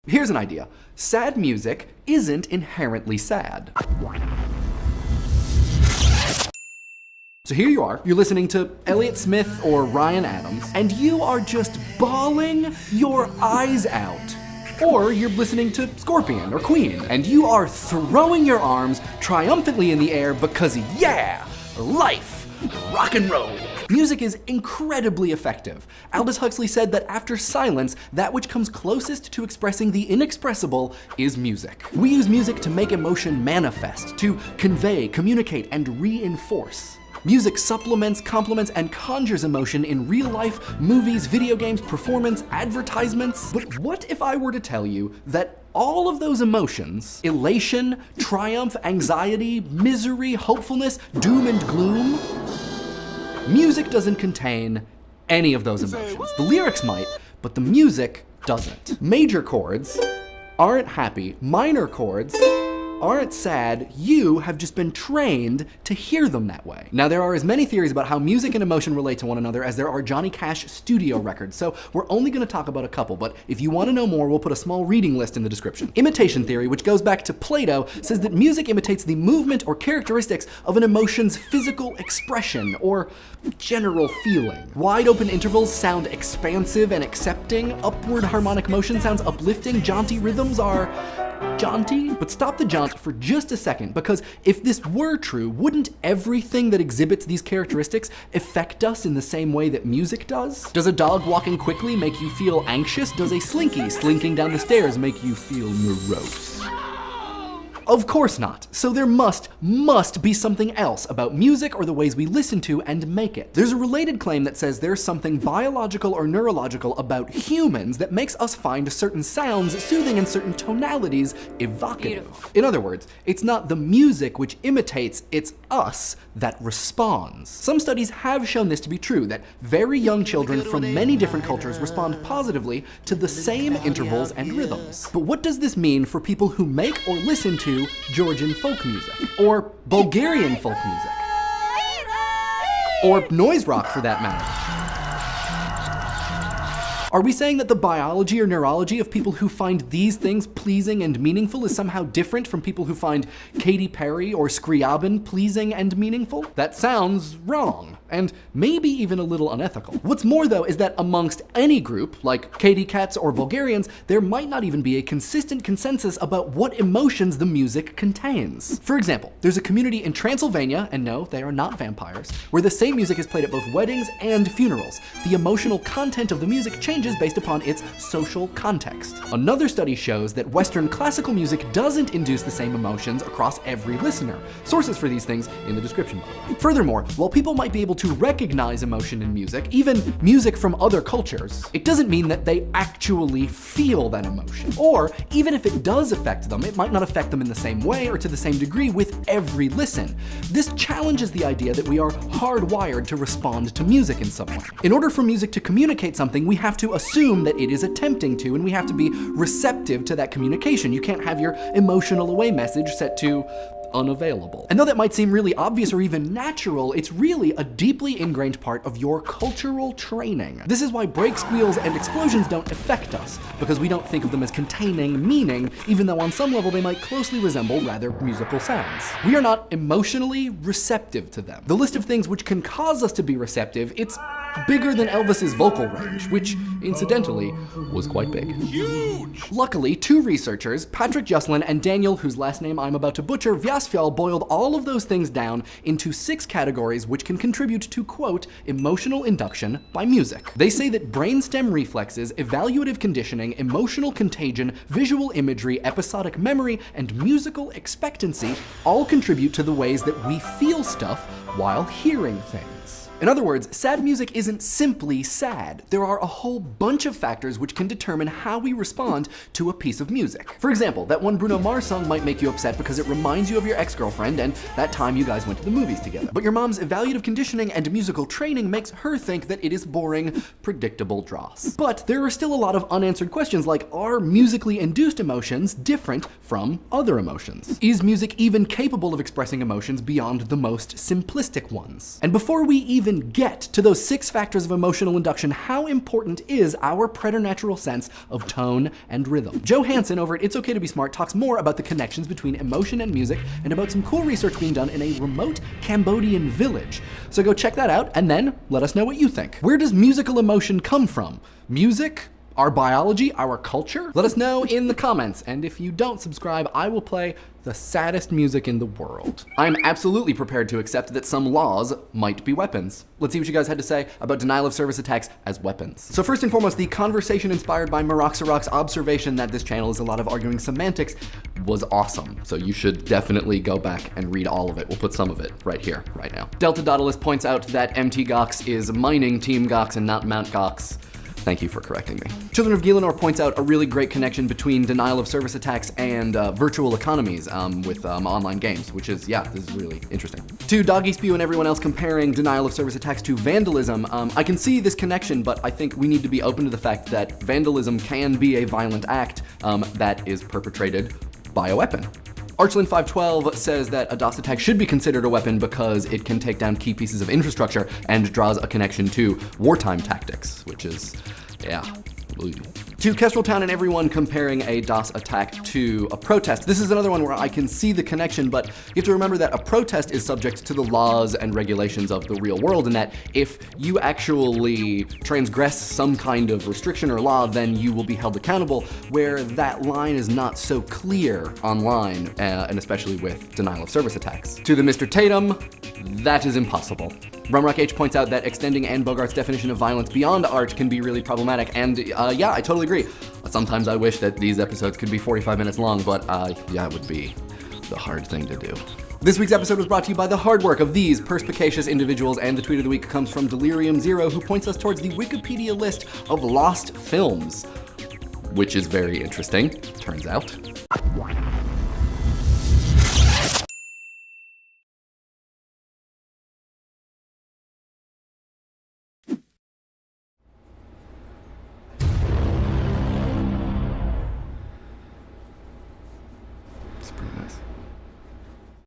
Here's an idea. Sad music isn't inherently sad. So here you are, you're listening to Elliott Smith or Ryan Adams, and you are just bawling your eyes out. Or you're listening to Scorpion or Queen, and you are throwing your arms triumphantly in the air because, yeah, life, rock and roll. Music is incredibly effective. Aldous Huxley said that after silence, that which comes closest to expressing the inexpressible is music. We use music to make emotion manifest, to convey, communicate, and reinforce. Music supplements, complements, and conjures emotion in real life, movies, video games, performance, advertisements. But what if I were to tell you that all of those emotions, elation, triumph, anxiety, misery, hopefulness, doom and gloom, music doesn't contain any of those emotions. The lyrics might, but the music doesn't. Major chords aren't happy. Minor chords aren't sad. You have just been trained to hear them that way. Now, there are as many theories about how music and emotion relate to one another as there are Johnny Cash studio records, so we're only going to talk about a couple, but if you want to know more, we'll put a small reading list in the description. Imitation theory, which goes back to Plato, says that music imitates the movement or characteristics of an emotion's physical expression or general feeling. Wide open intervals sound expansive and accepting. Upward harmonic motion sounds uplifting. Jaunty rhythms are jaunty. But stop the jaunt for just a second, because if this were true, wouldn't everything that exhibits these characteristics affect us in the same way that music does? Does a dog walking quickly make you feel anxious? Does a slinky slinking down the stairs make you feel morose? Of course not. So there must be something else about music or the ways we listen to and make it. There's a related claim that says there's something biological or neurological about humans that makes us find certain sounds soothing and certain tonalities evocative. Beautiful. In other words, it's not the music which imitates, it's us that responds. Some studies have shown this to be true, that very young children from many different cultures respond positively to the same intervals and rhythms. But what does this mean for people who make or listen to Georgian folk music, or Bulgarian folk music, or noise rock for that matter? Are we saying that the biology or neurology of people who find these things pleasing and meaningful is somehow different from people who find Katy Perry or Scriabin pleasing and meaningful? That sounds wrong, and maybe even a little unethical. What's more, though, is that amongst any group, like Katy Cats or Bulgarians, there might not even be a consistent consensus about what emotions the music contains. For example, there's a community in Transylvania, and no, they are not vampires, where the same music is played at both weddings and funerals. The emotional content of the music changes based upon its social context. Another study shows that Western classical music doesn't induce the same emotions across every listener. Sources for these things in the description below. Furthermore, while people might be able to recognize emotion in music, even music from other cultures, it doesn't mean that they actually feel that emotion. Or even if it does affect them, it might not affect them in the same way or to the same degree with every listen. This challenges the idea that we are hardwired to respond to music in some way. In order for music to communicate something, we have to assume that it is attempting to, and we have to be receptive to that communication. You can't have your emotional away message set to unavailable. And though that might seem really obvious or even natural, it's really a deeply ingrained part of your cultural training. This is why break squeals and explosions don't affect us, because we don't think of them as containing meaning, even though on some level they might closely resemble rather musical sounds. We are not emotionally receptive to them. The list of things which can cause us to be receptive, it's bigger than Elvis's vocal range, which, incidentally, was quite big. Huge! Luckily, two researchers, Patrick Joslin and Daniel, whose last name I'm about to butcher, Vyasfjall, boiled all of those things down into 6 categories which can contribute to, quote, emotional induction by music. They say that brainstem reflexes, evaluative conditioning, emotional contagion, visual imagery, episodic memory, and musical expectancy all contribute to the ways that we feel stuff while hearing things. In other words, sad music isn't simply sad. There are a whole bunch of factors which can determine how we respond to a piece of music. For example, that one Bruno Mars song might make you upset because it reminds you of your ex-girlfriend and that time you guys went to the movies together. But your mom's evaluative conditioning and musical training makes her think that it is boring, predictable dross. But there are still a lot of unanswered questions like, are musically induced emotions different from other emotions? Is music even capable of expressing emotions beyond the most simplistic ones? And before we even even get to those 6 factors of emotional induction, how important is our preternatural sense of tone and rhythm? Joe Hansen over at It's Okay to Be Smart talks more about the connections between emotion and music and about some cool research being done in a remote Cambodian village. So go check that out and then let us know what you think. Where does musical emotion come from? Music? Our biology? Our culture? Let us know in the comments, and if you don't subscribe, I will play the saddest music in the world. I'm absolutely prepared to accept that some laws might be weapons. Let's see what you guys had to say about denial of service attacks as weapons. So first and foremost, the conversation inspired by Maroxarok's observation that this channel is a lot of arguing semantics was awesome. So you should definitely go back and read all of it. We'll put some of it right here, right now. Delta Daedalus points out that MT Gox is mining Team Gox and not Mount Gox. Thank you for correcting me. Children of Gielinor points out a really great connection between denial of service attacks and virtual economies with online games, which is, yeah, this is really interesting. To Doggy Spew and everyone else comparing denial of service attacks to vandalism, I can see this connection, but I think we need to be open to the fact that vandalism can be a violent act that is perpetrated by a weapon. Archlin512 says that a DOS attack should be considered a weapon because it can take down key pieces of infrastructure and draws a connection to wartime tactics, which is, yeah. To Kestrel Town and everyone comparing a DOS attack to a protest. This is another one where I can see the connection, but you have to remember that a protest is subject to the laws and regulations of the real world, and that if you actually transgress some kind of restriction or law, then you will be held accountable, where that line is not so clear online, and especially with denial of service attacks. To the Mr. Tatum, that is impossible. Rumrock H points out that extending Anne Bogart's definition of violence beyond art can be really problematic, and yeah, I totally agree. Sometimes I wish that these episodes could be 45 minutes long, but yeah, it would be the hard thing to do. This week's episode was brought to you by the hard work of these perspicacious individuals, and the tweet of the week comes from Delirium Zero, who points us towards the Wikipedia list of lost films, which is very interesting, turns out.